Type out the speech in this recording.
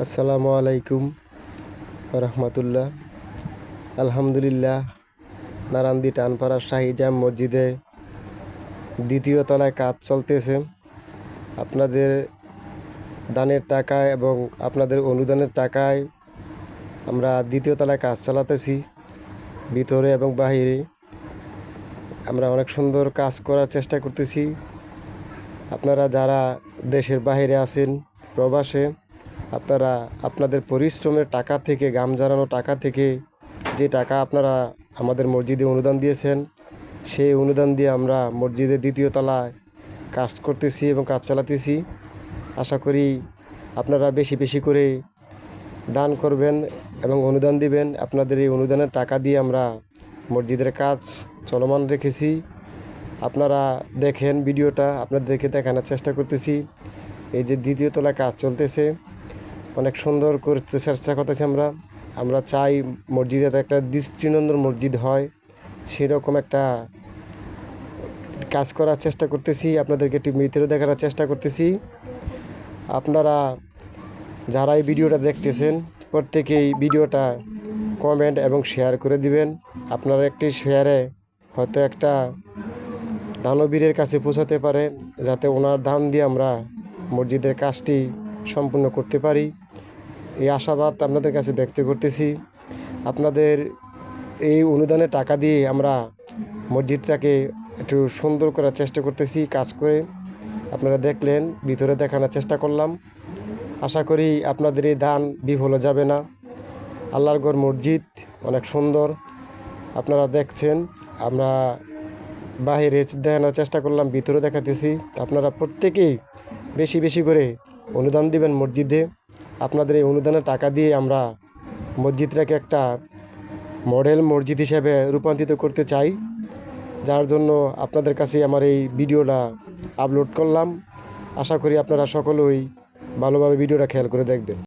আসসালামু আলাইকুম রহমতুল্লাহ। আলহামদুলিল্লাহ, নারান্দি টানপাড়া শাহী জাম মসজিদে দ্বিতীয় তলায় কাজ চলতেছে। আপনাদের দানের টাকায় এবং আপনাদের অনুদানের টাকায় আমরা দ্বিতীয় তলায় কাজ চালাতেছি। ভিতরে এবং বাহিরে আমরা অনেক সুন্দর কাজ করার চেষ্টা করতেছি। আপনারা যারা দেশের বাইরে আছেন, প্রবাসে, আপনারা আপনাদের পরিশ্রমের টাকা থেকে, ঘাম ঝরানো টাকা থেকে যে টাকা আপনারা আমাদের মসজিদে অনুদান দিয়েছেন, সেই অনুদান দিয়ে আমরা মসজিদের দ্বিতীয় তলায় কাজ করতেছি এবং কাজ চালাতেছি। আশা করি আপনারা বেশি বেশি করে দান করবেন এবং অনুদান দিবেন। আপনাদের এই অনুদানের টাকা দিয়ে আমরা মসজিদের কাজ চলমান রেখেছি। আপনারা দেখেন ভিডিওটা, আপনাদেরকে দেখানোর চেষ্টা করতেছি। এই যে দ্বিতীয় তলায় কাজ চলতেছে, অনেক সুন্দর করতে চেষ্টা করতেছি আমরা চাই মসজিদে একটা দৃষ্টিনন্দন মসজিদ হয়, সেরকম একটা কাজ করার চেষ্টা করতেছি। আপনাদেরকে একটু ভিতরে দেখানোর চেষ্টা করতেছি। আপনারা যারা এই ভিডিওটা দেখতেছেন, প্রত্যেকেই ভিডিওটা কমেন্ট এবং শেয়ার করে দিবেন। আপনারা একটি শেয়ারে হয়তো একটা দানবীরের কাছে পৌঁছাতে পারে, যাতে ওনার দান দিয়ে আমরা মসজিদের কাজটি সম্পূর্ণ করতে পারি। এই আশাবাদ আপনাদের কাছে ব্যক্ত করতেছি। আপনাদের এই অনুদানের টাকা দিয়ে আমরা মসজিদটাকে একটু সুন্দর করার চেষ্টা করতেছি কাজ করে। আপনারা দেখলেন, ভিতরে দেখানোর চেষ্টা করলাম। আশা করি আপনাদের এই দান বিফল যাবে না। আল্লাহর ঘর মসজিদ অনেক সুন্দর, আপনারা দেখছেন। আমরা বাহিরে দেখানোর চেষ্টা করলাম, ভিতরে দেখাতেছি। আপনারা প্রত্যেকেই বেশি বেশি করে অনুদান দিবেন মসজিদে। আপনাদের এই অনুদানের টাকা দিয়ে আমরা মসজিদটাকে একটা মডেল মসজিদ হিসেবে রূপান্তরিত করতে চাই, যার জন্য আপনাদের কাছে আমার এই ভিডিওটা আপলোড করলাম। আশা করি আপনারা সকলেই ভালোভাবে ভিডিওটা খেয়াল করে দেখবেন।